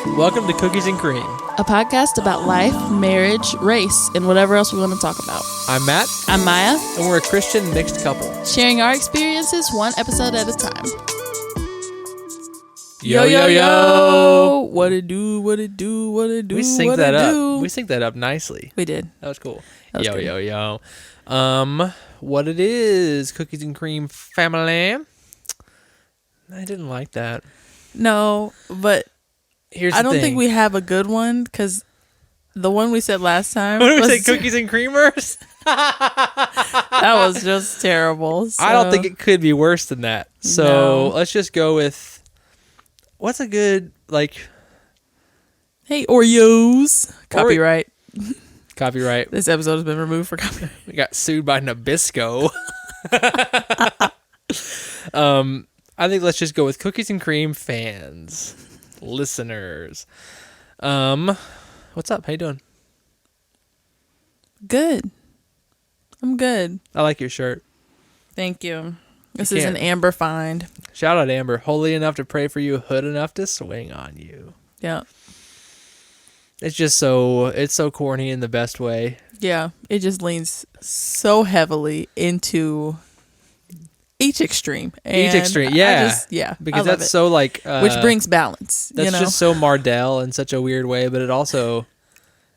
Welcome to Cookies and Cream. A podcast about life, marriage, race, and whatever else we want to talk about. I'm Matt. I'm Maya. And we're a Christian mixed couple. Sharing our experiences one episode at a time. Yo, yo, yo. What it do, what it do, what it do, We synced that up. We synced that up nicely. We did. That was cool. That was yo, good. yo, yo. What it is, Cookies and Cream family. I didn't like that. No, but I don't thing. think we have a good one because the one we said last time. What did we say, Cookies and Creamers? That was just terrible. So. I don't think it could be worse than that. So let's just go with, what's a good, Hey, Oreos. Copyright. Copyright. This episode has been removed for copyright. We got sued by Nabisco. I think let's just go with Cookies and Cream fans, listeners. What's up? How you doing? Good. I'm good. I like your shirt. Thank you. This is an Amber find. Shout out Amber. Holy enough to pray for you, hood enough to swing on you. Yeah. It's so corny in the best way. Yeah. It just leans so heavily into each extreme. Each extreme, yeah. Because that's so which brings balance. That's just so Mardell in such a weird way, but it also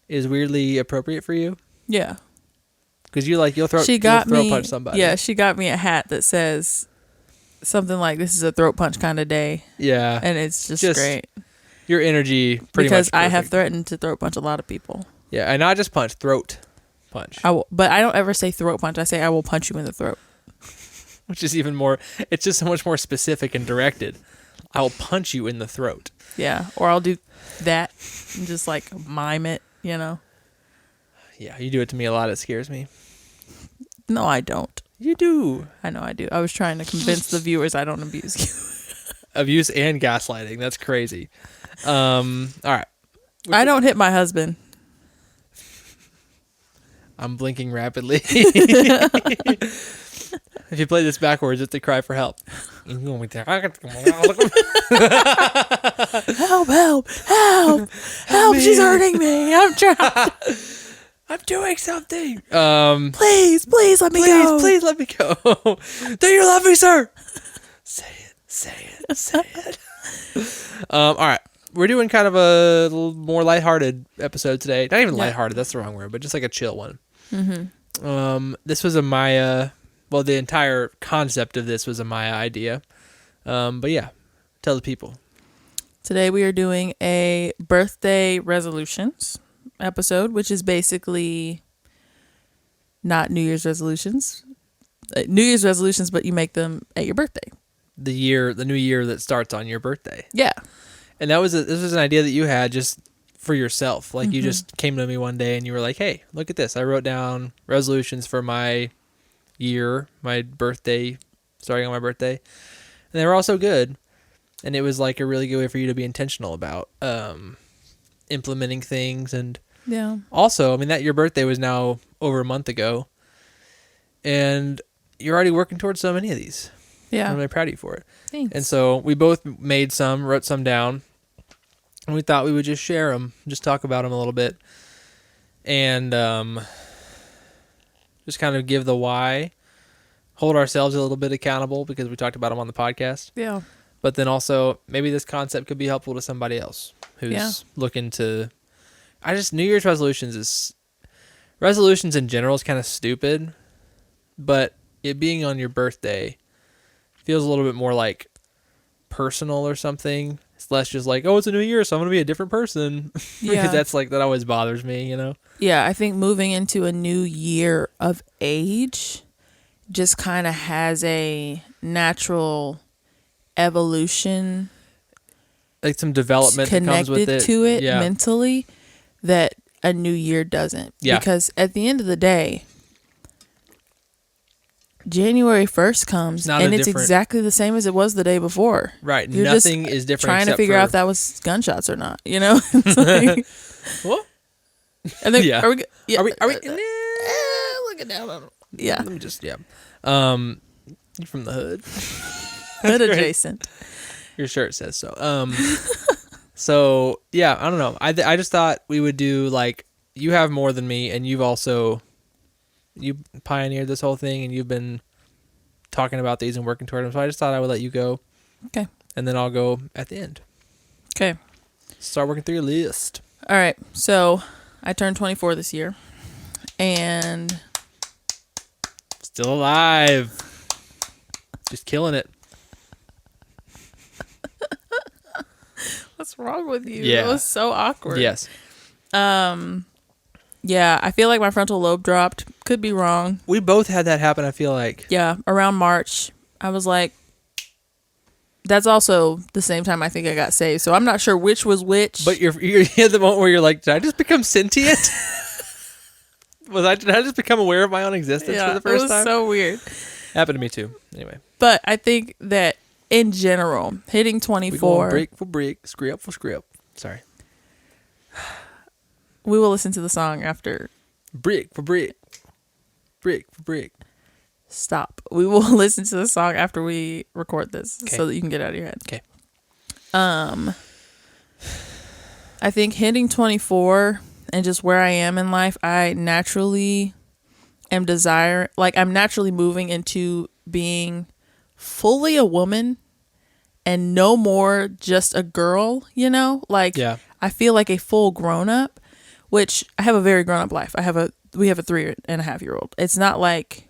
is weirdly appropriate for you. Yeah. Because you'll throat punch somebody. Yeah, she got me a hat that says something like, "This is a throat punch kind of day." Yeah. And it's just great. Your energy pretty because much I have threatened to throat punch a lot of people. Yeah, and not just punch, throat punch. But I don't ever say throat punch. I say I will punch you in the throat. Which is even more, it's just so much more specific and directed. I will punch you in the throat. Yeah, or I'll do that and just mime it, Yeah, you do it to me a lot. It scares me. No, I don't. You do. I know I do. I was trying to convince the viewers I don't abuse you. Abuse and gaslighting. That's crazy. All right. I don't hit my husband. I'm blinking rapidly. If you play this backwards, it's a cry for help. Help, she's hurting me. I'm trying. I'm doing something. Please let me go. Please let me go. Do you love me, sir? Say it. All right. We're doing kind of a little more lighthearted episode today. Not even lighthearted, that's the wrong word, but just like a chill one. Mm-hmm. This was a Maya, well, the entire concept of this was a Maya idea. But yeah, tell the people. Today we are doing a birthday resolutions episode, which is basically not New Year's resolutions. New Year's resolutions, but you make them at your birthday. The new year that starts on your birthday. Yeah. And this was an idea that you had just for yourself. You just came to me one day and you were like, "Hey, look at this. I wrote down resolutions for my year, my birthday, starting on my birthday." And they were all so good. And it was a really good way for you to be intentional about implementing things. And also, that your birthday was now over a month ago. And you're already working towards so many of these. Yeah. I'm really proud of you for it. Thanks. And so we both wrote some down. And we thought we would just share them, just talk about them a little bit. And just kind of give the why. Hold ourselves a little bit accountable because we talked about them on the podcast. Yeah. But then also, maybe this concept could be helpful to somebody else who's looking to... New Year's resolutions in general is kind of stupid. But it being on your birthday feels a little bit more personal or something. It's less just it's a new year, so I'm going to be a different person. Yeah. Because that always bothers me, Yeah, I think moving into a new year of age just kind of has a natural evolution. Some development that comes with it. Connected to it mentally that a new year doesn't. Yeah. Because at the end of the day, January 1st comes and it's exactly the same as it was the day before. Right. You're Nothing is different. Trying to figure out if that was gunshots or not, What? And then, yeah. Are we looking down on them. Yeah. Let me just, you're from the hood. Hood adjacent. Your shirt says so. So yeah, I don't know. I just thought we would do like you have more than me, and you pioneered this whole thing, and you've been talking about these and working toward them. So I just thought I would let you go. Okay. And then I'll go at the end. Okay. Start working through your list. All right. So I turned 24 this year, and Still alive. Just killing it. what's wrong with you? Yeah. That was so awkward. Yes. Yeah, I feel like my frontal lobe dropped. Could be wrong. We both had that happen, I feel like. Yeah, around March, I was like, that's also the same time I think I got saved. So I'm not sure which was which. But you're at the moment where you're like, did I just become sentient? Did I just become aware of my own existence for the first time? It was so weird. Happened to me too. Anyway. But I think that in general, hitting 24. Break for break, script for script. Sorry. We will listen to the song after. Brick for brick. Brick for brick. Stop. We will listen to the song after we record this so that you can get it out of your head. Okay. I think hitting 24 and just where I am in life, I naturally I'm naturally moving into being fully a woman and no more just a girl, you know? Like, yeah. I feel like a full grown up, which I have a very grown up life. We have a 3.5-year-old. It's not like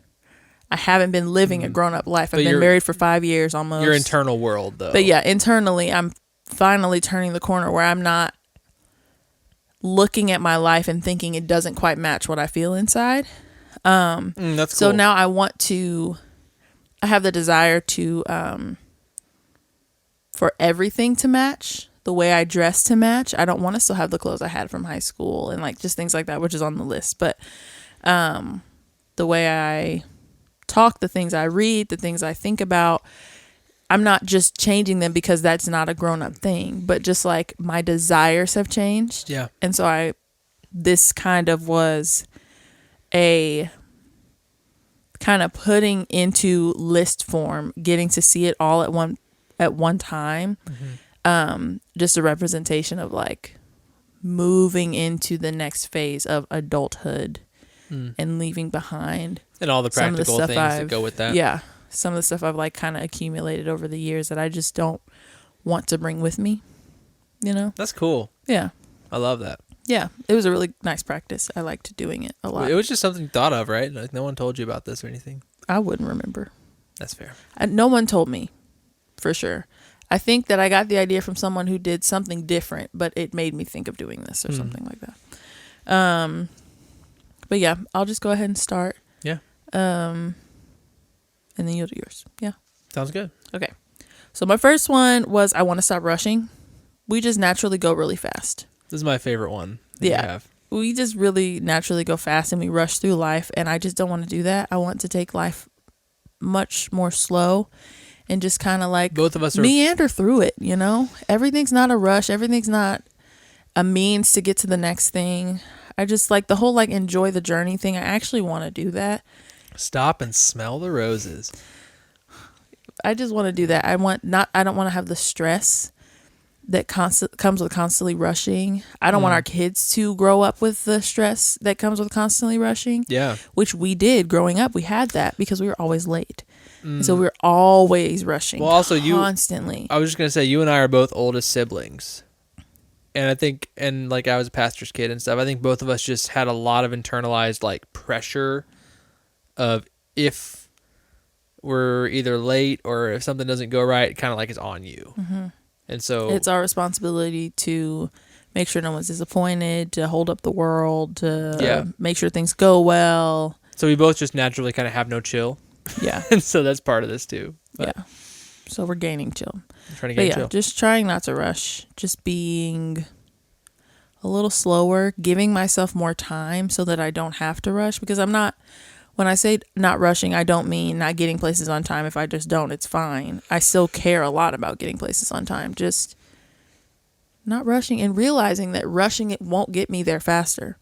I haven't been living a grown up life. I've been married for 5 years almost. Your internal world, though. But yeah, internally, I'm finally turning the corner where I'm not looking at my life and thinking it doesn't quite match what I feel inside. That's cool. So now I have the desire to, for everything to match, the way I dress to match. I don't want to still have the clothes I had from high school and like just things like that, which is on the list. But the way I talk, the things I read, the things I think about, I'm not just changing them because that's not a grown-up thing, but just like my desires have changed. Yeah. And so this kind of was a kind of putting into list form, getting to see it all at one time. Mm-hmm. Just a representation of like moving into the next phase of adulthood and leaving behind and all the practical things that go with that. Yeah. Some of the stuff I've like kind of accumulated over the years that I just don't want to bring with me, you know? That's cool. Yeah. I love that. Yeah. It was a really nice practice. I liked doing it a lot. It was just something you thought of, right? Like no one told you about this or anything. I wouldn't remember. That's fair. No one told me, for sure. I think that I got the idea from someone who did something different, but it made me think of doing this or something like that. But yeah, I'll just go ahead and start. Yeah. And then you'll do yours. Yeah. Sounds good. Okay. So my first one was I want to stop rushing. We just naturally go really fast. This is my favorite one. Yeah. We just really naturally go fast and we rush through life. And I just don't want to do that. I want to take life much more slow and just kind of like both of us meander through it, you know? Everything's not a rush. Everything's not a means to get to the next thing. I just like the whole like enjoy the journey thing. I actually want to do that. Stop and smell the roses. I just want to do that. I don't want to have the stress that comes with constantly rushing. I don't want our kids to grow up with the stress that comes with constantly rushing. Yeah. Which we did growing up. We had that because we were always late. And so we were always rushing. Well, also constantly. I was just going to say, you and I are both oldest siblings. And I think, and like I was a pastor's kid and stuff, I think both of us just had a lot of internalized like pressure of if we're either late or if something doesn't go right, kind of like it's on you. Mm-hmm. And so it's our responsibility to make sure no one's disappointed, to hold up the world, to make sure things go well. So we both just naturally kind of have no chill. Yeah. And so that's part of this too. But yeah. So we're gaining chill. I'm trying to gain chill. Just trying not to rush. Just being a little slower, giving myself more time so that I don't have to rush. Because when I say not rushing, I don't mean not getting places on time. If I just don't, it's fine. I still care a lot about getting places on time. Just not rushing and realizing that rushing it won't get me there faster.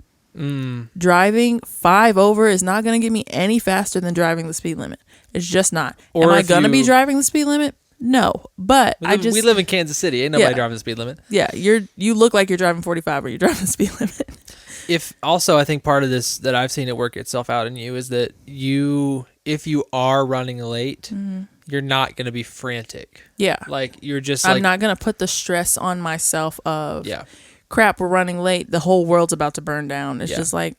Driving 5 over is not going to get me any faster than driving the speed limit. It's just not. Am I going to be driving the speed limit? No, but we live in Kansas City. Ain't nobody driving the speed limit. Yeah, you look like you're driving 45 or you're driving the speed limit. If also, I think part of this that I've seen it work itself out in you is that if you are running late, you're not going to be frantic. Yeah. Like you're just I'm not going to put the stress on myself of, yeah, crap, we're running late. The whole world's about to burn down. It's just like,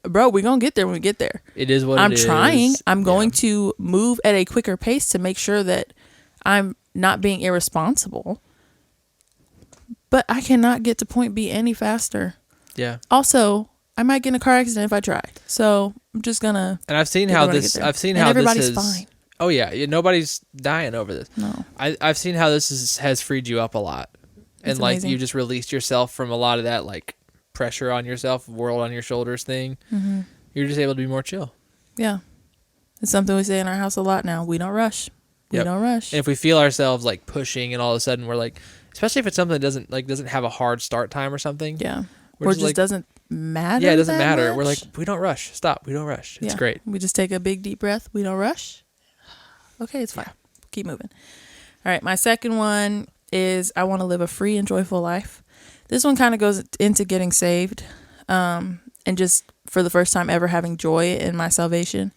bro, we're going to get there when we get there. It is what I'm it is. trying. I'm going to move at a quicker pace to make sure that I'm not being irresponsible. But I cannot get to point B any faster. Yeah. Also, I might get in a car accident if I try. So I'm just gonna. And I've seen how this. I've seen how everybody's this is. Fine. Oh yeah, nobody's dying over this. No. I've seen how this has freed you up a lot, and It's like amazing. you just released yourself from a lot of that like pressure on yourself, world on your shoulders thing. Mm-hmm. You're just able to be more chill. Yeah, it's something we say in our house a lot now. We don't rush. We don't rush. And if we feel ourselves like pushing, and all of a sudden we're like, especially if it's something that doesn't have a hard start time or something. Yeah. Or just like, doesn't matter. Yeah, it doesn't matter. Much. We're like, we don't rush. Stop. We don't rush. It's great. We just take a big deep breath. We don't rush. Okay, it's fine. Keep moving. All right, my second one is I want to live a free and joyful life. This one kind of goes into getting saved, and just for the first time ever having joy in my salvation,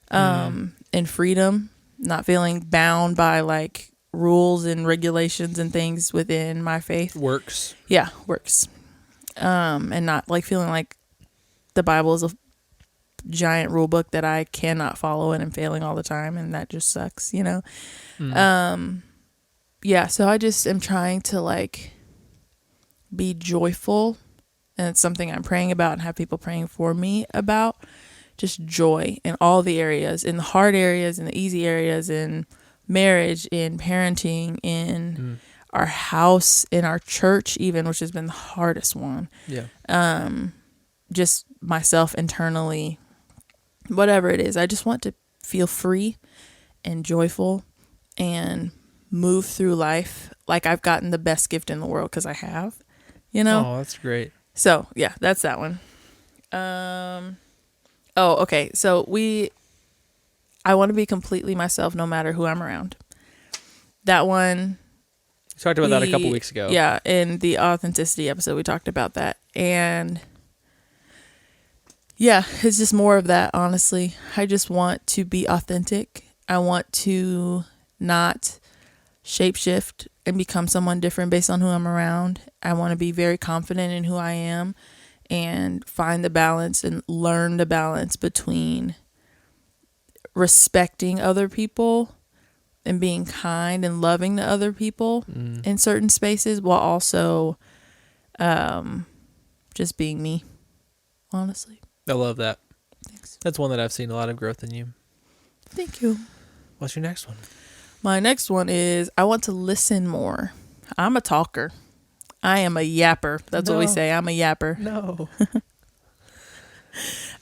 and freedom, not feeling bound by like rules and regulations and things within my faith. Works. Yeah, works. And not like feeling like the Bible is a giant rule book that I cannot follow and I'm failing all the time, and that just sucks, you know? Yeah, so I just am trying to like be joyful, and it's something I'm praying about and have people praying for me about. Just joy in all the areas, in the hard areas, in the easy areas, in marriage, in parenting, in our house, in our church even, which has been the hardest one. Yeah. Just myself internally, whatever it is. I just want to feel free and joyful and move through life like I've gotten the best gift in the world, because I have, you know? Oh, that's great. So, yeah, that's that one. Oh, okay. So I want to be completely myself no matter who I'm around. That one. We talked about that a couple weeks ago. Yeah, in the authenticity episode, we talked about that. And yeah, it's just more of that, honestly. I just want to be authentic. I want to not shapeshift and become someone different based on who I'm around. I want to be very confident in who I am and find the balance and learn the balance between respecting other people and being kind and loving to other people in certain spaces, while also just being me, honestly. I love that. Thanks. That's one that I've seen a lot of growth in you. Thank you. What's your next one? My next one is I want to listen more. I'm a talker. I am a yapper. That's what we say. I'm a yapper. No.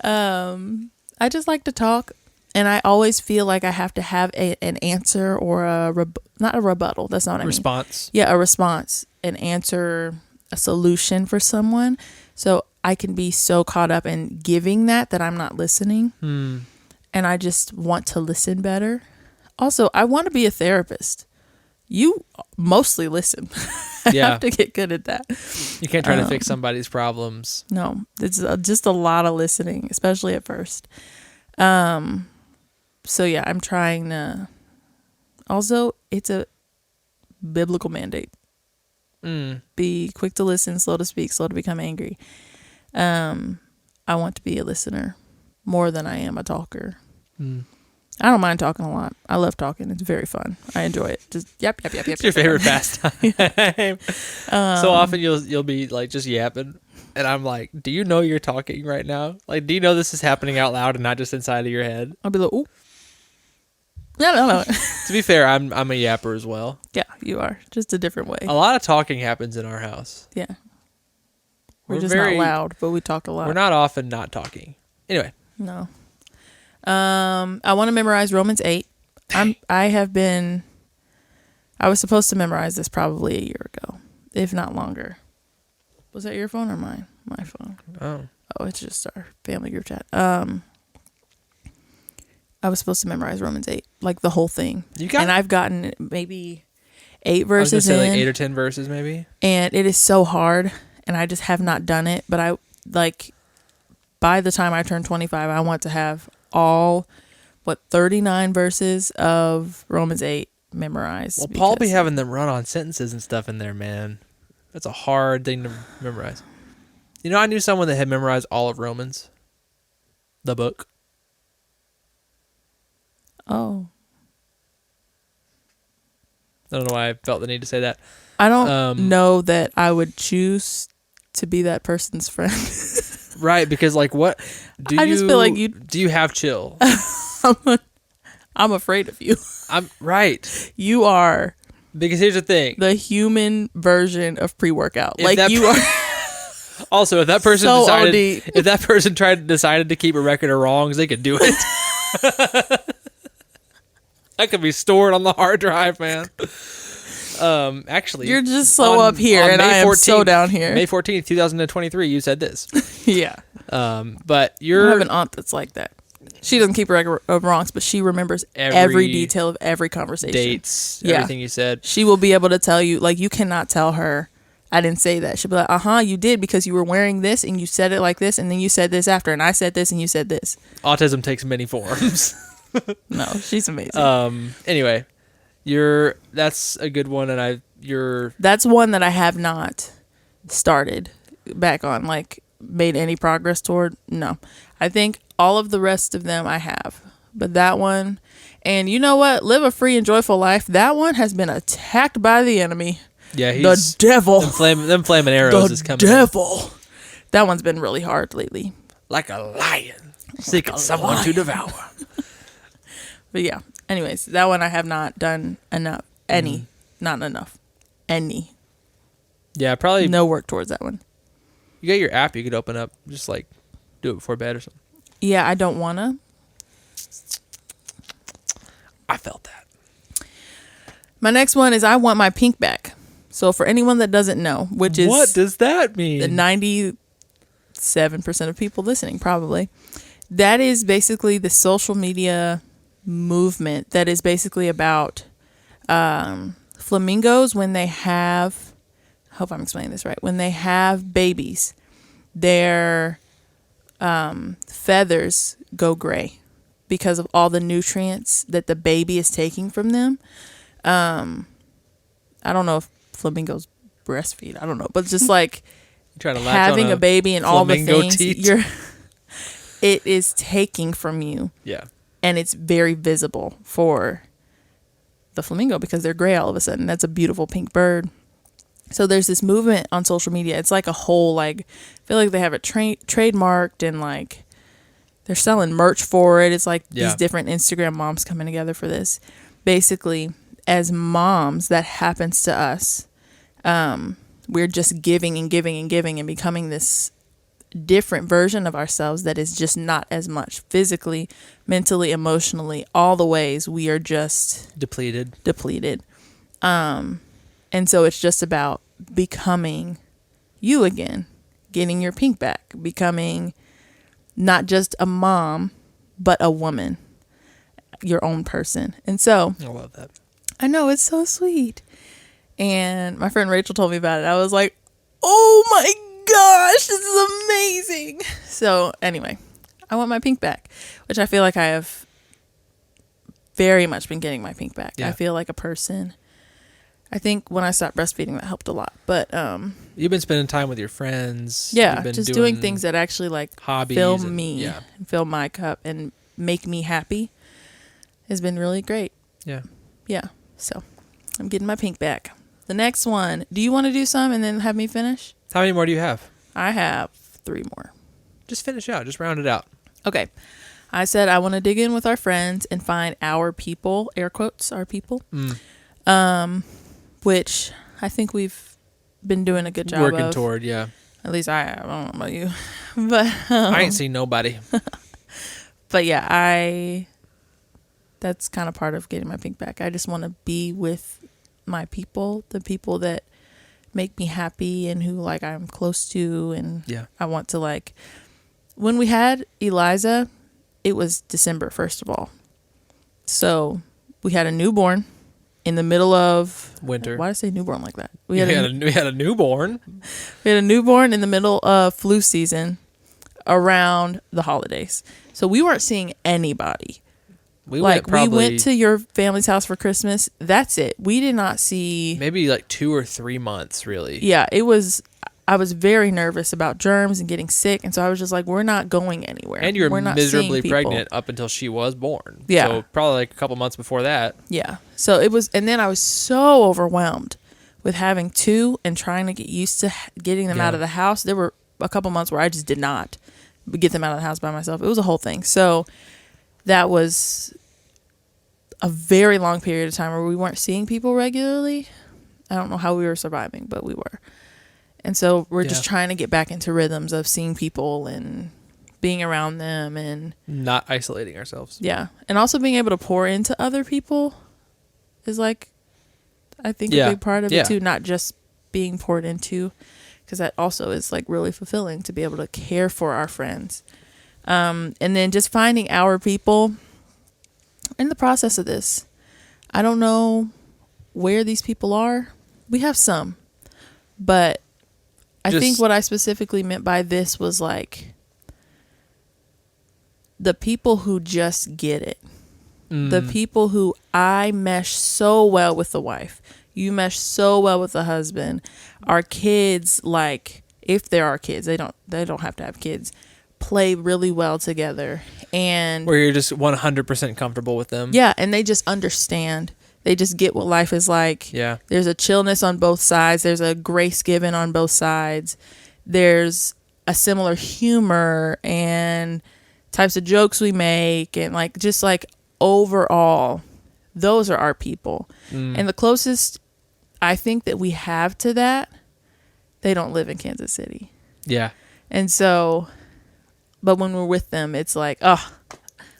I just like to talk, and I always feel like I have to have an answer or not a rebuttal. That's not what I mean. Response. Yeah, a response, an answer, a solution for someone. So I can be so caught up in giving that I'm not listening. And I just want to listen better. Also, I want to be a therapist. You mostly listen. I have to get good at that. You can't try to fix somebody's problems. No, it's just a lot of listening, especially at first. So yeah, I'm trying to. Also, it's a biblical mandate. Be quick to listen, slow to speak, slow to become angry. I want to be a listener more than I am a talker. I don't mind talking a lot. I love talking. It's very fun. I enjoy it. Just yep. It's your favorite pastime. So often you'll be like just yapping, and I'm like, do you know you're talking right now? Like, do you know this is happening out loud and not just inside of your head? I'll be like, ooh. No. To be fair, I'm a yapper as well. Yeah, you are. Just a different way. A lot of talking happens in our house. Yeah. We're just not loud, but we talk a lot. We're not often not talking. Anyway. No. I want to memorize Romans 8. I was supposed to memorize this probably a year ago, if not longer. Was that your phone or mine? My phone. Oh, it's just our family group chat. I was supposed to memorize Romans 8, like the whole thing. You got and I've gotten maybe 8 I was verses gonna say in. like 8 or 10 verses maybe. And it is so hard, and I just have not done it. But I like by the time I turn 25, I want to have all 39 verses of Romans 8 memorized. Well, Paul be having them run on sentences and stuff in there, man. That's a hard thing to memorize. You know, I knew someone that had memorized all of Romans, the book. Oh, I don't know why I felt the need to say that. I don't know that I would choose to be that person's friend. Right, because like what do I you just feel like do you have chill? I'm afraid of you. I'm right. You are Because here's the thing. the human version of pre-workout. If Like that you are Also, if that person so decided OD. if that person decided to keep a record of wrongs, they could do it. That could be stored on the hard drive, man. Actually, You're just so up here, and I am so down here. May 14th, 2023, you said this. Yeah. But I you're have an aunt that's like that. She doesn't keep a record of wrongs, but she remembers every detail of every conversation. Dates, Yeah. everything you said. She will be able to tell you, like, you cannot tell her, I didn't say that. She'll be like, you did because you were wearing this and you said it like this and then you said this after and I said this and you said this. Autism takes many forms. No, she's amazing. Anyway, that's a good one, and That's one that I have not started back on, like, made any progress toward. No. I think all of the rest of them I have. But that one, and you know what? Live a free and joyful life. That one has been attacked by the enemy. Yeah, the devil. Them flaming arrows is coming. The devil. That one's been really hard lately. Like a lion seeking someone to devour. But yeah, anyways, that one I have not done enough. Not enough. Any. Yeah, probably. No work towards that one. You got your app you could open up, just like do it before bed or something. Yeah, I don't want to. I felt that. My next one is I want my pink back. So for anyone that doesn't know, which is... What does that mean? The 97% of people listening, probably. That is basically the social media movement that is basically about flamingos when they have... I hope I'm explaining this right. When they have babies, their feathers go gray because of all the nutrients that the baby is taking from them. I don't know if flamingos breastfeed. I don't know. But just like having a baby and all the things it is taking from you. Yeah. And it's very visible for the flamingo because they're gray all of a sudden. That's a beautiful pink bird. So there's this movement on social media. It's like a whole, like, I feel like they have it trademarked and like they're selling merch for it. It's like these different Instagram moms coming together for this. Basically, as moms, that happens to us. We're just giving and giving and giving and becoming this different version of ourselves that is just not as much physically, mentally, emotionally, all the ways we are just depleted. And so it's just about becoming you again, getting your pink back, becoming not just a mom, but a woman, your own person. And so I love that. I know, it's so sweet. And my friend Rachel told me about it. I was like, oh my gosh, this is amazing. So anyway, I want my pink back, which I feel like I have very much been getting my pink back. Yeah. I feel like a person. I think when I stopped breastfeeding, that helped a lot. But you've been spending time with your friends. Yeah, just doing things that actually like hobbies fill me, fill my cup, and make me happy has been really great. Yeah. Yeah. So I'm getting my pink back. The next one. Do you want to do some and then have me finish? How many more do you have? I have 3 more. Just finish out. Just round it out. Okay. I said I want to dig in with our friends and find our people, air quotes, our people. Which I think we've been doing a good job working of. toward, yeah. At least I don't know about you. But I ain't seen nobody. But yeah, that's kind of part of getting my pink back. I just want to be with my people, the people that make me happy and who like I'm close to, and I want to like when we had Eliza, it was December, first of all. So we had a newborn in the middle of winter. Why did I say newborn like that? We had a newborn. We had a newborn in the middle of flu season around the holidays. So we weren't seeing anybody. We went to your family's house for Christmas. That's it. We did not see maybe like 2 or 3 months, really. Yeah, I was very nervous about germs and getting sick, and so I was just like, we're not going anywhere. And you were miserably pregnant up until she was born. Yeah. So probably like a couple months before that. Yeah. So it was, and then I was so overwhelmed with having two and trying to get used to getting them out of the house. There were a couple months where I just did not get them out of the house by myself. It was a whole thing. So that was a very long period of time where we weren't seeing people regularly. I don't know how we were surviving, but we were. And so we're just trying to get back into rhythms of seeing people and being around them and not isolating ourselves. Yeah. And also being able to pour into other people is like, I think a big part of it too, not just being poured into, because that also is like really fulfilling to be able to care for our friends. And then just finding our people in the process of this. I don't know where these people are. We have some, but I think what I specifically meant by this was like the people who just get it. The people who I mesh so well with the wife. You mesh so well with the husband. Our kids, like, if there are kids, they don't have to have kids, play really well together. And where you're just 100% comfortable with them. Yeah, and they just understand. They just get what life is like. Yeah. There's a chillness on both sides. There's a grace given on both sides. There's a similar humor and types of jokes we make, and like just like overall, those are our people. And the closest I think that we have to that, they don't live in Kansas City. Yeah. And so, but when we're with them, it's like, oh,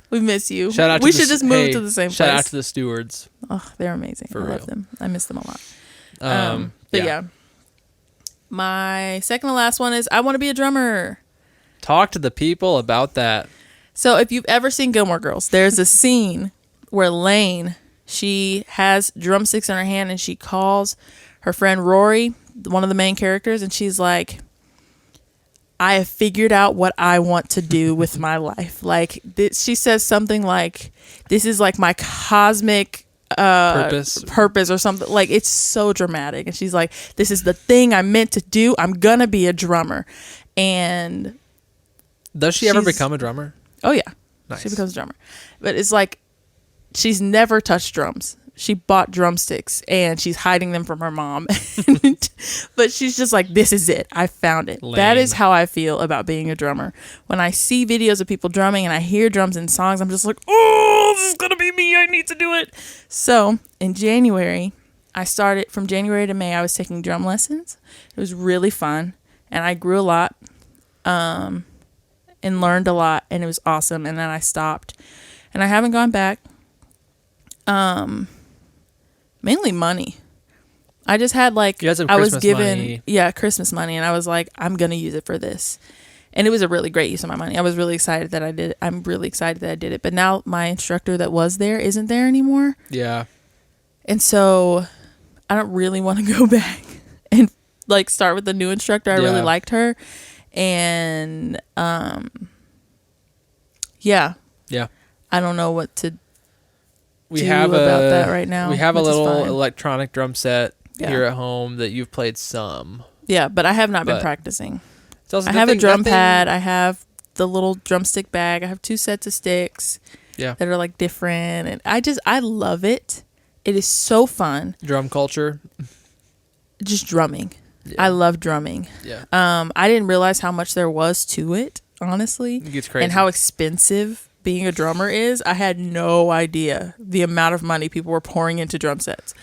we miss you. Shout out we to should just move to the same place. Shout out to the stewards. Oh, they're amazing. I love them. I miss them a lot. But yeah. My second to last one is I want to be a drummer. Talk to the people about that. So if you've ever seen Gilmore Girls, there's a scene where Lane, she has drumsticks in her hand and she calls her friend Rory, one of the main characters, and she's like, I have figured out what I want to do with my life. Like, she says something like, this is like my cosmic purpose or something. Like, it's so dramatic. And she's like, this is the thing I'm meant to do. I'm gonna be a drummer. And does she ever become a drummer? Oh yeah. Nice. She becomes a drummer. But it's like, she's never touched drums. She bought drumsticks and she's hiding them from her mom. But she's just like, this is it. I found it. Lame. That is how I feel about being a drummer. When I see videos of people drumming and I hear drums in songs, I'm just like, oh, this is going to be me. I need to do it. So in January, from January to May, I was taking drum lessons. It was really fun. And I grew a lot and learned a lot. And it was awesome. And then I stopped. And I haven't gone back. Mainly money. I just had like, I was given money. Christmas money, and I was like, I'm gonna use it for this. And it was a really great use of my money. I was really excited that I did it. I'm really excited that I did it. But now my instructor that was there isn't there anymore. Yeah. And so I don't really want to go back and like start with the new instructor. I really liked her. And yeah. I don't know what to about that right now. We have a little electronic drum set here at home that you've played some. Yeah, but I have not been practicing. I have a drum pad. I have the little drumstick bag. I have 2 sets of sticks that are like different. And I love it. It is so fun. Drum culture. Just drumming. Yeah. I love drumming. Yeah. I didn't realize how much there was to it, honestly. It gets crazy. And how expensive being a drummer is. I had no idea the amount of money people were pouring into drum sets.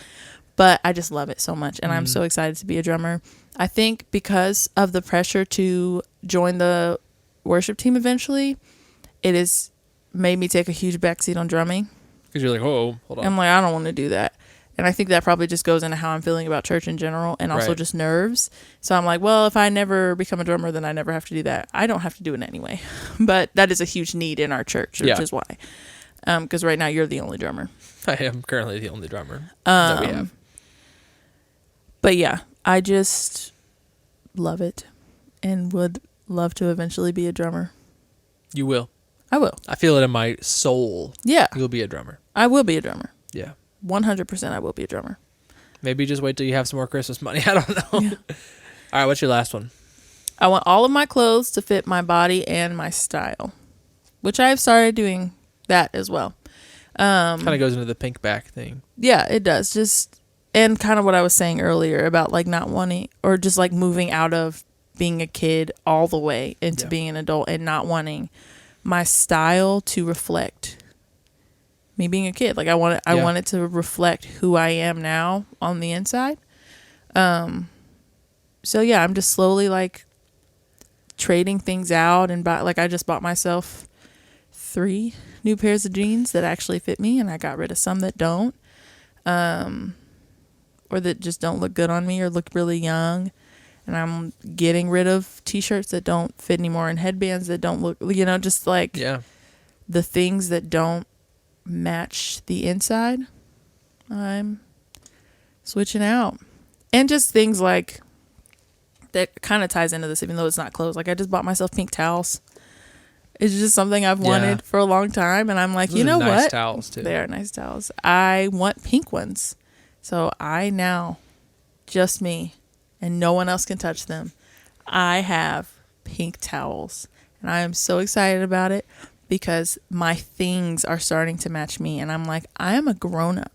But I just love it so much, and I'm so excited to be a drummer. I think because of the pressure to join the worship team eventually, it has made me take a huge backseat on drumming. Because you're like, oh, hold on. I'm like, I don't want to do that. And I think that probably just goes into how I'm feeling about church in general, and also just nerves. So I'm like, well, if I never become a drummer, then I never have to do that. I don't have to do it anyway. But that is a huge need in our church, which is why. Because right now you're the only drummer. I am currently the only drummer that we have. But yeah, I just love it and would love to eventually be a drummer. You will. I will. I feel it in my soul. Yeah. You'll be a drummer. I will be a drummer. Yeah. 100% I will be a drummer. Maybe just wait till you have some more Christmas money. I don't know. Yeah. All right, what's your last one? I want all of my clothes to fit my body and my style, which I've started doing that as well. Kind of goes into the pink back thing. Yeah, it does. Just, and kind of what I was saying earlier about like not wanting, or just like moving out of being a kid all the way into being an adult and not wanting my style to reflect me being a kid. Like I want it to reflect who I am now on the inside. So yeah, I'm just slowly like trading things out and like I just bought myself 3 new pairs of jeans that actually fit me, and I got rid of some that don't, or that just don't look good on me or look really young. And I'm getting rid of t-shirts that don't fit anymore and headbands that don't look, just like the things that don't match the inside. I'm switching out. And just things like that kind of ties into this, even though it's not clothes. Like I just bought myself pink towels. It's just something I've wanted for a long time, and I'm like, Those you know are nice what? Towels too. They are nice towels. I want pink ones. So I now, just me, and no one else can touch them, I have pink towels. And I am so excited about it because my things are starting to match me. And I'm like, I am a grown-up.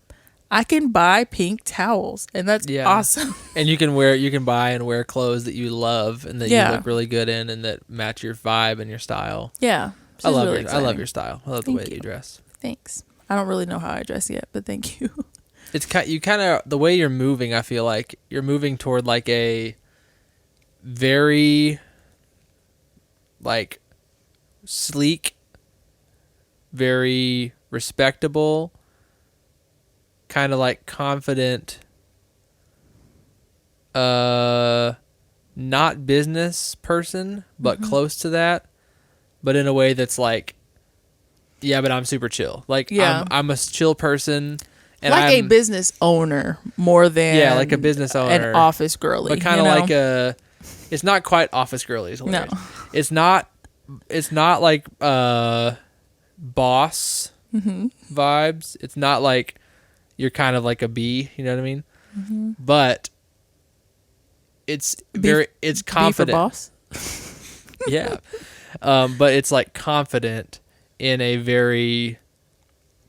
I can buy pink towels, and that's awesome. And you can buy and wear clothes that you love and that you look really good in and that match your vibe and your style. Yeah. I love your style. I love the way that you dress. Thanks. I don't really know how I dress yet, but thank you. It's the way you're moving, I feel like you're moving toward like a very like sleek, very respectable, kind of like confident, not business person, but close to that, but in a way that's like, but I'm super chill. Like I'm a chill person. And like a business owner more than like a business owner, an office girly, but kind of like it's not quite office girly. It's hilarious. No, it's not like boss vibes. It's not like you're kind of like a bee, you know what I mean? But it's it's confident. Bee for boss. Yeah, but it's like confident in a very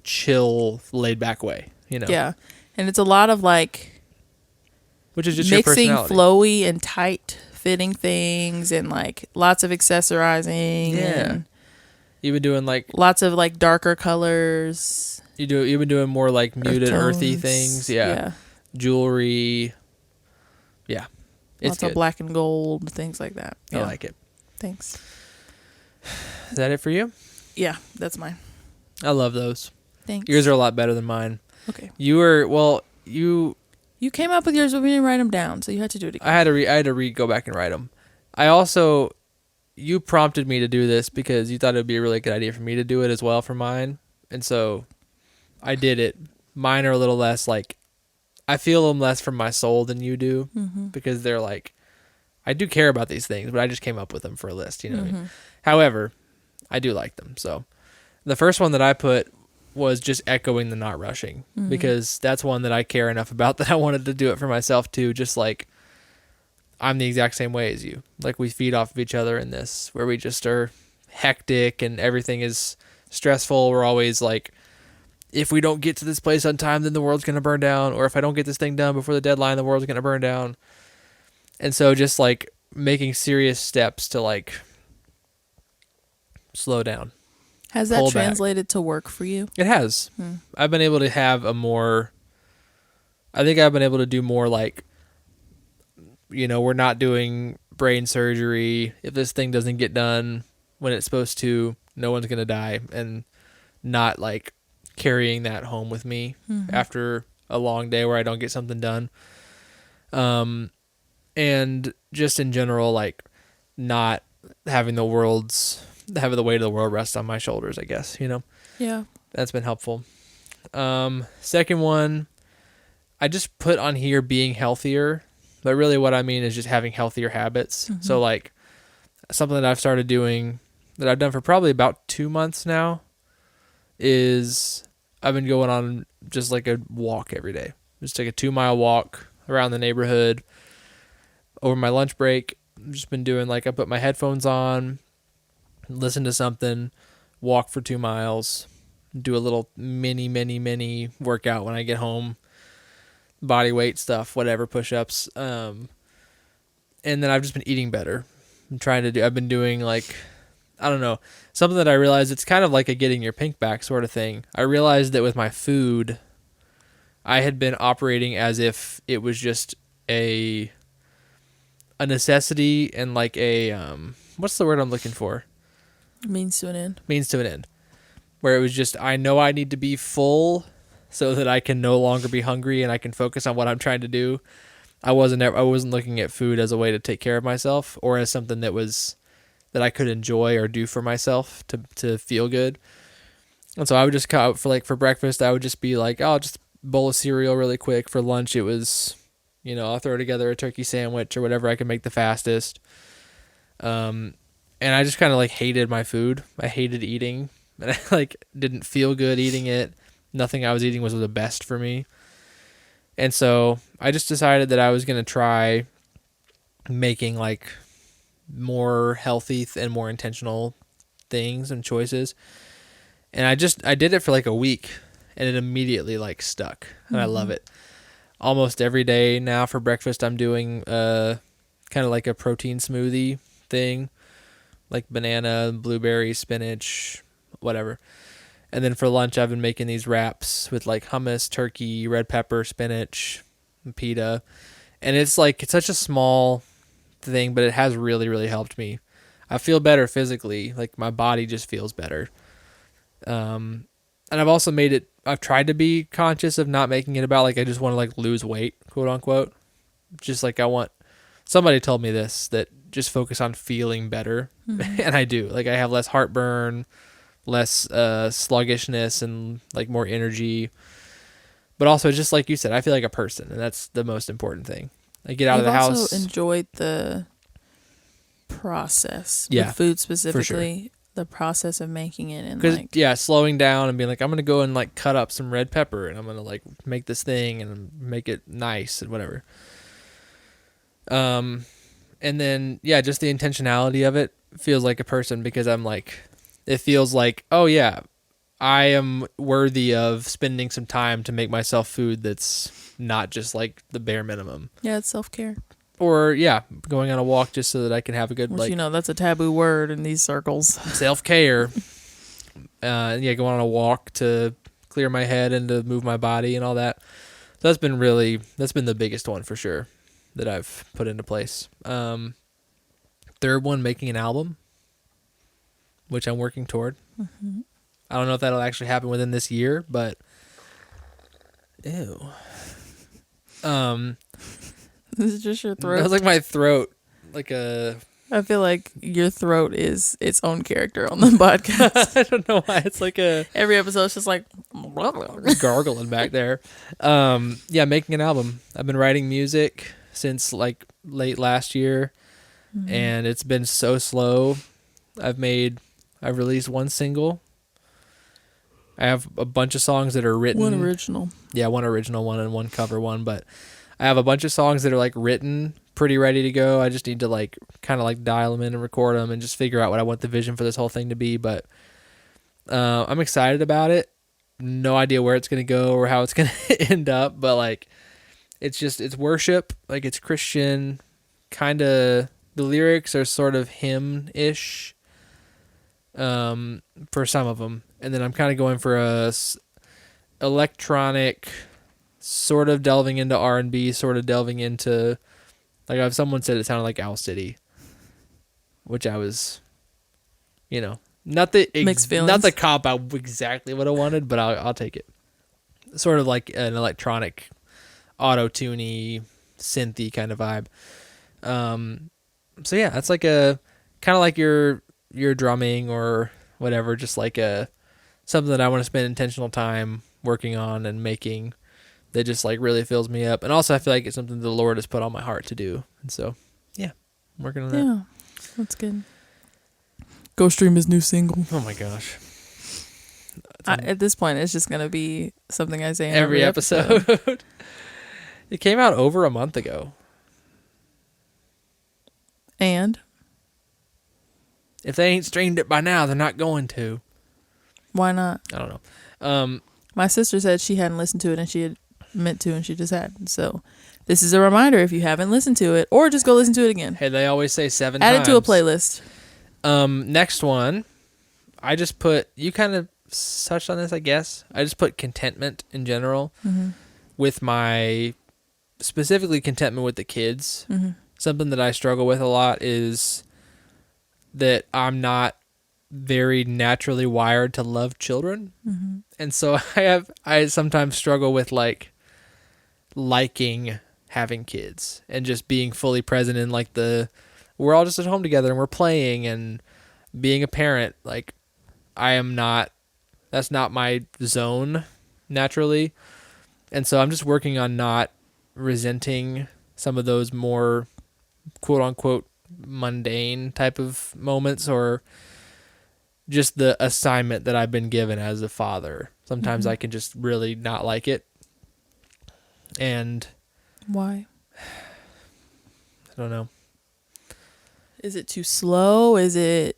chill, laid back way. Yeah, and it's a lot of like, which is just mixing your personality. flowy and tight fitting things, and like lots of accessorizing. Yeah, and you've been doing like lots of like darker colors. You've been doing more like muted, earthy tones. things. Yeah, jewelry. Yeah, it's lots of black and gold, things like that. I like it. Thanks. Is that it for you? Yeah, that's mine. I love those. Thanks. Yours are a lot better than mine. Okay. You came up with yours, but we didn't write them down, so you had to do it again. I had to go back and write them. You prompted me to do this because you thought it would be a really good idea for me to do it as well for mine, and so I did it. Mine are a little less like, I feel them less from my soul than you do, because they're like, I do care about these things, but I just came up with them for a list. You know what I mean? However, I do like them. So the first one that I put was just echoing the not rushing, because that's one that I care enough about that I wanted to do it for myself too. Just like, I'm the exact same way as you. Like, we feed off of each other in this, where we just are hectic and everything is stressful. We're always like, if we don't get to this place on time, then the world's going to burn down. Or if I don't get this thing done before the deadline, the world's going to burn down. And so just like making serious steps to like slow down. Has that translated to work for you? It has. I've been able to have I think I've been able to do more like, we're not doing brain surgery. If this thing doesn't get done when it's supposed to, no one's going to die. And not like carrying that home with me after a long day where I don't get something done. And just in general, like having the weight of the world rest on my shoulders, I guess, Yeah. That's been helpful. Second one, I just put on here being healthier, but really what I mean is just having healthier habits. Mm-hmm. So like something that I've started doing that I've done for probably about 2 months now is I've been going on just like a walk every day. Just take a 2-mile walk around the neighborhood over my lunch break. I've just been doing like I put my headphones on, listen to something, walk for 2 miles, do a little mini workout when I get home, body weight stuff, whatever, push-ups. And then I've just been eating better. I've been doing like, I don't know, something that I realized it's kind of like a getting your pink back sort of thing. I realized that with my food, I had been operating as if it was just a necessity and like a, what's the word I'm looking for? Means to an end. Means to an end. Where it was just, I know I need to be full so that I can no longer be hungry and I can focus on what I'm trying to do. I wasn't looking at food as a way to take care of myself or as something that I could enjoy or do for myself to feel good. And so I would just cut out for breakfast, I would just be like, oh, just bowl of cereal really quick. For lunch, it was, I'll throw together a turkey sandwich or whatever I can make the fastest. And I just kind of like hated my food. I hated eating, and I like didn't feel good eating it. Nothing I was eating was the best for me. And so I just decided that I was going to try making like more healthy and more intentional things and choices. And I did it for like a week and it immediately like stuck and I love it. Almost every day now for breakfast, I'm doing kind of like a protein smoothie thing, like banana, blueberry, spinach, whatever. And then for lunch, I've been making these wraps with like hummus, turkey, red pepper, spinach, and pita. And it's such a small thing, but it has really, really helped me. I feel better physically. Like my body just feels better. And I've tried to be conscious of not making it about like I just want to like lose weight, quote unquote. Just like somebody told me this, that just focus on feeling better. Mm-hmm. And I do. Like I have less heartburn, less sluggishness, and like more energy. But also, just like you said, I feel like a person, and that's the most important thing. I get out of the house. I've also enjoyed the process with food specifically. Sure. The process of making it and slowing down and being like, I'm gonna go and like cut up some red pepper and I'm gonna like make this thing and make it nice and whatever. And then just the intentionality of it feels like a person, because it feels like, oh yeah, I am worthy of spending some time to make myself food that's not just like the bare minimum. Yeah, it's self-care. Or going on a walk just so that I can have a good Which, that's a taboo word in these circles. Self-care. Going on a walk to clear my head and to move my body and all that. So that's been the biggest one for sure that I've put into place. Third one, making an album, which I'm working toward. Mm-hmm. I don't know if that'll actually happen within this year, but ew. This is just your throat. That was like my throat, I feel like your throat is its own character on the podcast. I don't know why. It's like every episode's just like gargling back there. Making an album. I've been writing music since like late last year, and it's been so slow. I've released one single. I have a bunch of songs that are written. One original. Yeah, one original one and one cover one, but I have a bunch of songs that are like written, pretty ready to go. I just need to like kind of like dial them in and record them and just figure out what I want the vision for this whole thing to be. But I'm excited about it. No idea where it's going to go or how it's going to end up, but like it's worship, like it's Christian, kind of. The lyrics are sort of hymn-ish for some of them. And then I'm kind of going for a electronic, sort of delving into R&B, sort of delving into, like if someone said it sounded like Owl City, which I was, not the cop out exactly what I wanted, but I'll take it. Sort of like an electronic, auto-tuney, synthy kind of vibe. So yeah, that's like a kind of like your drumming or whatever, just like a something that I want to spend intentional time working on and making that just like really fills me up. And also I feel like it's something the Lord has put on my heart to do. And so, yeah, I'm working on that. Yeah, that's good. Go stream his new single. Oh my gosh. At this point, it's just going to be something I say in Every episode. It came out over a month ago. And? If they ain't streamed it by now, they're not going to. Why not? I don't know. My sister said she hadn't listened to it and she had meant to and she just hadn't. So this is a reminder if you haven't listened to it, or just go listen to it again. Hey, they always say 7 Add times. it to a playlist. Next one, I just put, you kind of touched on this, I guess. I just put contentment in general with my, specifically contentment with the kids. Something that I struggle with a lot is that I'm not very naturally wired to love children. And so I sometimes struggle with like liking having kids and just being fully present in like we're all just at home together and we're playing and being a parent. Like that's not my zone naturally. And so I'm just working on not resenting some of those more quote unquote mundane type of moments, or just the assignment that I've been given as a father. Sometimes I can just really not like it. And why? I don't know. Is it too slow? Is it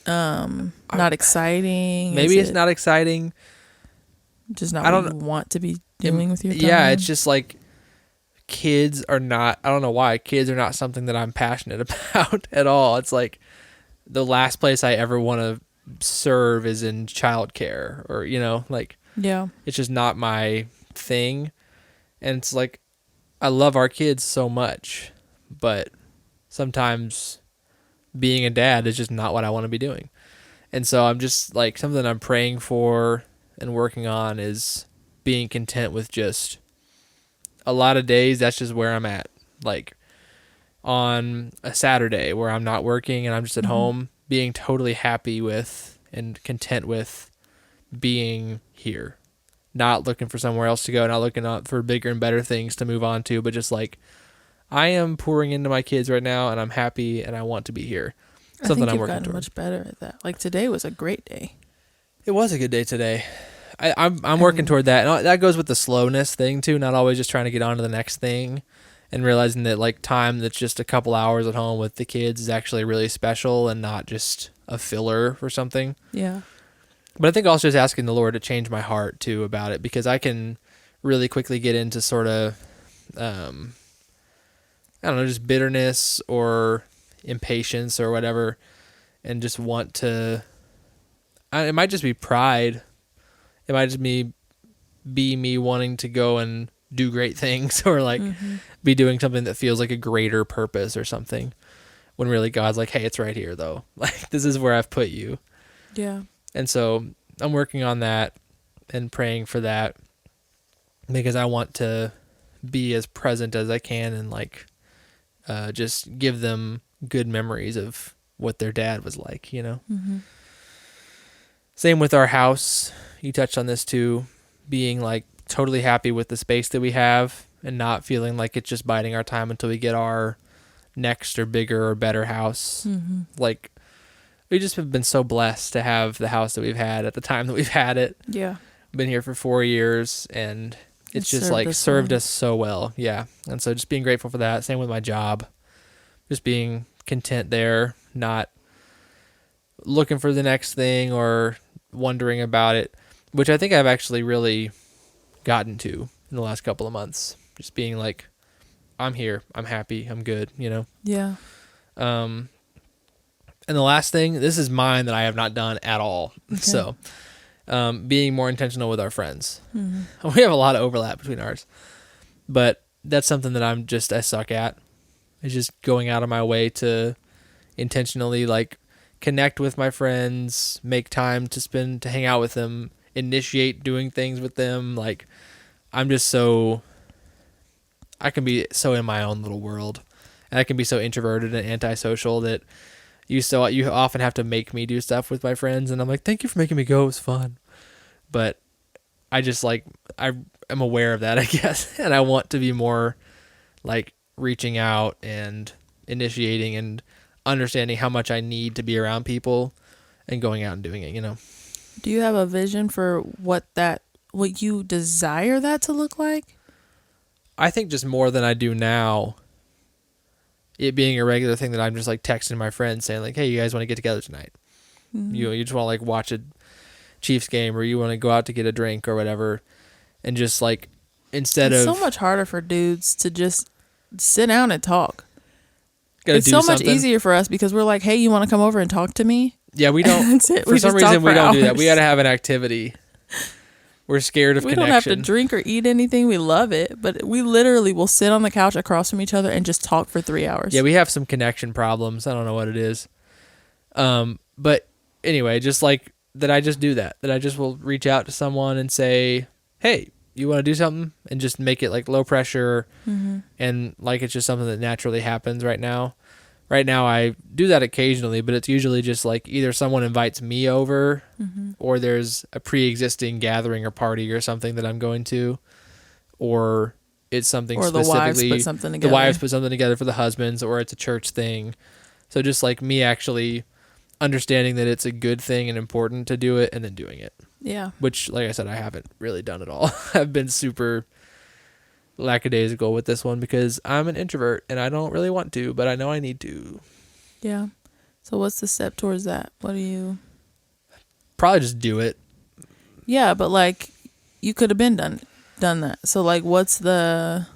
not exciting? Maybe it's not exciting. Just not what you want to be doing with your time? Yeah, it's just like kids are not, I don't know why, kids are not something that I'm passionate about at all. It's like the last place I ever want to serve is in childcare, or, like, yeah, it's just not my thing. And it's like, I love our kids so much, but sometimes being a dad is just not what I want to be doing. And so I'm just like, something I'm praying for and working on is being content with just a lot of days. That's just where I'm at. Like on a Saturday where I'm not working and I'm just at home, being totally happy with and content with being here, not looking for somewhere else to go, not looking out for bigger and better things to move on to, but just like, I am pouring into my kids right now and I'm happy and I want to be here. Something I'm working gotten toward. Much better at that. Like today was a great day. It was a good day today. I'm working toward that. And that goes with the slowness thing too, not always just trying to get on to the next thing, and realizing that like time that's just a couple hours at home with the kids is actually really special and not just a filler for something. Yeah. But I think also just asking the Lord to change my heart too about it, because I can really quickly get into sort of, I don't know, just bitterness or impatience or whatever, and just want to, it might just be pride. It might just be me wanting to go and do great things, or like be doing something that feels like a greater purpose or something, when really God's like, hey, it's right here though. Like, this is where I've put you. Yeah. And so I'm working on that and praying for that, because I want to be as present as I can and like just give them good memories of what their dad was like, Same with our house. You touched on this too, being like totally happy with the space that we have and not feeling like it's just biding our time until we get our next or bigger or better house. Like, we just have been so blessed to have the house that we've had at the time that we've had it. Yeah. Been here for 4 years, and it's just like served us so well. Yeah. And so just being grateful for that. Same with my job. Just being content there, not looking for the next thing or wondering about it, which I think I've actually really gotten to in the last couple of months. Just being like, I'm here, I'm happy, I'm good, Yeah. And the last thing, this is mine that I have not done at all. Okay. So, being more intentional with our friends. We have a lot of overlap between ours, but that's something that I suck at. It's just going out of my way to intentionally like connect with my friends, make time to hang out with them, initiate doing things with them. Like, I can be so in my own little world, and I can be so introverted and antisocial that you often have to make me do stuff with my friends, and I'm like, thank you for making me go, it was fun. but I just like I am aware of that, I guess, and I want to be more like reaching out and initiating and understanding how much I need to be around people and going out and doing it, you know. Do you have a vision for what you desire that to look like? I think just more than I do now, it being a regular thing that I'm just like texting my friends saying like, hey, you guys want to get together tonight? Mm-hmm. You just want to like watch a Chiefs game, or you want to go out to get a drink or whatever, and just like it's so much harder for dudes to just sit down and talk. It's so much easier for us because we're like, hey, you want to come over and talk to me? Yeah, we don't. That's it. For some reason, we don't do that. We got to have an activity. We're scared of connection. We don't have to drink or eat anything. We love it, but we literally will sit on the couch across from each other and just talk for 3 hours. Yeah, we have some connection problems. I don't know what it is. But anyway, just like that, I just do that. That I just will reach out to someone and say, hey, you want to do something? And just make it like low pressure. Mm-hmm. And like it's just something that naturally happens right now. Right now, I do that occasionally, but it's usually just like either someone invites me over, mm-hmm. or there's a pre-existing gathering or party or something that I'm going to, or it's something or specifically. The wives put something together. The wives put something together for the husbands, or it's a church thing. So just like me actually understanding that it's a good thing and important to do it, and then doing it. Yeah. Which, like I said, I haven't really done at all. I've been super lackadaisical with this one because I'm an introvert and I don't really want to, but I know I need to. Yeah. So what's the step towards that? What do you... Probably just do it. Yeah, but like you could have been done that. So like what's the...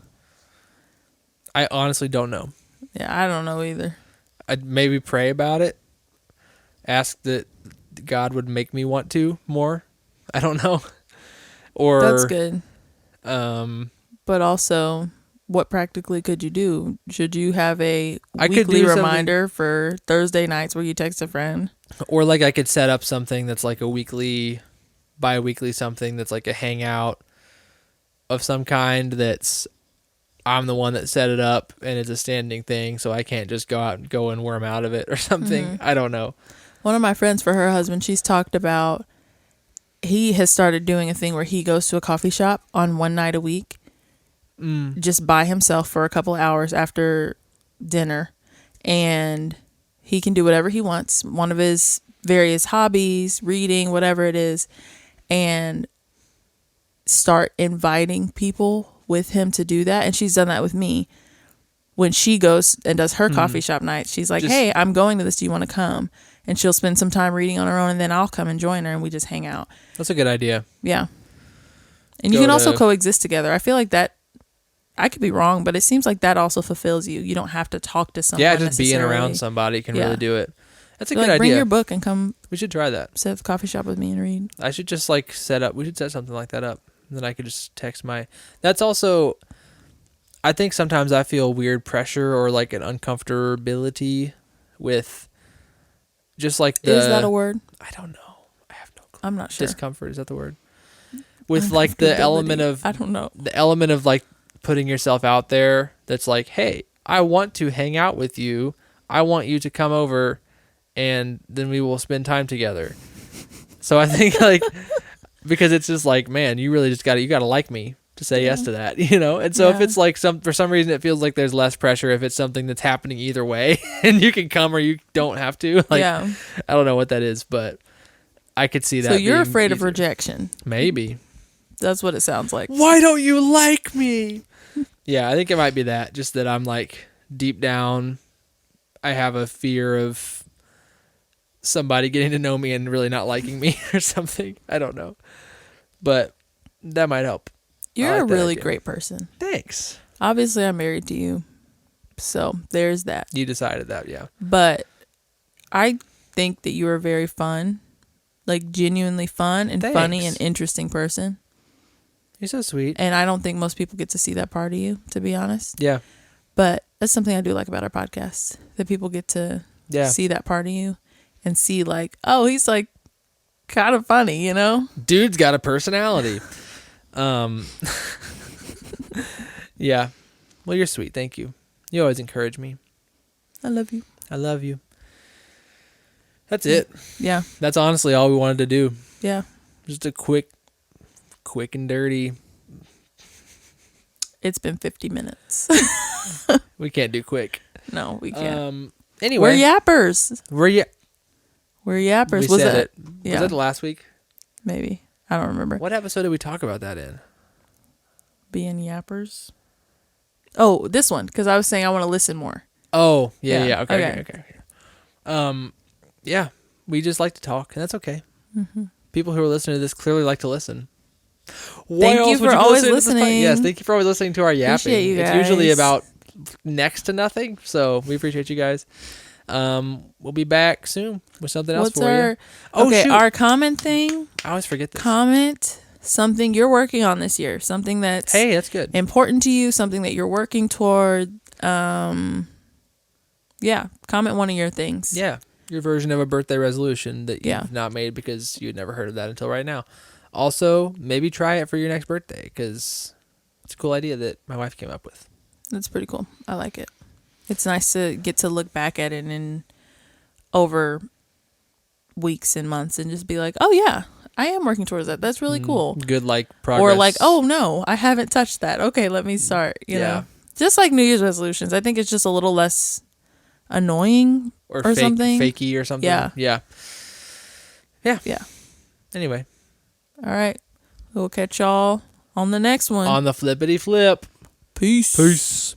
I honestly don't know. Yeah, I don't know either. I'd maybe pray about it. Ask that God would make me want to more. I don't know. Or that's good. But also, what practically could you do? Should you have a weekly reminder for Thursday nights where you text a friend? Or like I could set up something that's like a weekly, bi-weekly something that's like a hangout of some kind that's I'm the one that set it up and it's a standing thing, so I can't just go out and go and worm out of it or something. Mm-hmm. I don't know. One of my friends, for her husband, she's talked about he has started doing a thing where he goes to a coffee shop on one night a week, just by himself for a couple of hours after dinner, and he can do whatever he wants. One of his various hobbies, reading, whatever it is, and start inviting people with him to do that. And she's done that with me. When she goes and does her coffee shop night, she's like, hey, I'm going to this. Do you want to come? And she'll spend some time reading on her own, and then I'll come and join her, and we just hang out. That's a good idea. Yeah. And you can also coexist together. I feel like that, I could be wrong, but it seems like that also fulfills you. You don't have to talk to someone. Yeah, just being around somebody can really do it. That's a good idea. Bring your book and come. We should try that. Sit at the coffee shop with me and read. I should just like we should set something like that up. And then I could just text that's also, I think sometimes I feel weird pressure or like an uncomfortability with just like Is that a word? I don't know. I have no clue. I'm not sure. Discomfort, is that the word? With like the element of, I don't know. The element of like putting yourself out there that's like, hey, I want to hang out with you. I want you to come over and then we will spend time together. So I think like, because it's just like, man, you really just you got to like me to say yes to that, you know? And so if it's like for some reason it feels like there's less pressure if it's something that's happening either way and you can come or you don't have to. Like, I don't know what that is, but I could see that. So you're afraid of rejection. Maybe. That's what it sounds like. Why don't you like me? Yeah, I think it might be that. Just that I'm like deep down, I have a fear of somebody getting to know me and really not liking me or something. I don't know. But that might help. You're a really great person. Thanks. Obviously, I'm married to you. So there's that. You decided that, yeah. But I think that you are very fun. Like genuinely fun and funny and interesting person. You're so sweet. And I don't think most people get to see that part of you, to be honest. Yeah. But that's something I do like about our podcast. That people get to see that part of you and see like, oh, he's like kind of funny, you know? Dude's got a personality. Yeah. Well, you're sweet. Thank you. You always encourage me. I love you. I love you. That's it. Yeah. That's honestly all we wanted to do. Yeah. Just a quick quick and dirty. It's been 50 minutes. We can't do quick. No, we can't. Anyway. We're yappers. We're yappers. We Was said that? it. Yeah. Was that the last week? Maybe. I don't remember. What episode did we talk about that in? Being yappers. Oh, this one, because I was saying I want to listen more. Oh, yeah. Yeah. Okay. Yeah, we just like to talk, and that's okay. Mm-hmm. People who are listening to this clearly like to listen. Thank you for always listening. Yes, thank you for always listening to our yapping. Appreciate you It's guys. usually about next to nothing, so we appreciate you guys. We'll be back soon with something else for you. Okay, shoot. our comment thing. I always forget this. Comment something you're working on this year. Something that's Hey, that's good. important to you. Something that you're working toward. Yeah, comment one of your things. Yeah, your version of a birthday resolution that you've Yeah. not made because you'd never heard of that until right now. Also, maybe try it for your next birthday because it's a cool idea that my wife came up with. That's pretty cool. I like it. It's nice to get to look back at it in over weeks and months and just be like, oh yeah, I am working towards that. That's really cool. Good, like, progress. Or like, oh no, I haven't touched that. Okay, let me start. You know, just like New Year's resolutions. I think it's just a little less annoying or something. Fakey or something. Yeah. Anyway. All right. We'll catch y'all on the next one. On the flippity flip. Peace.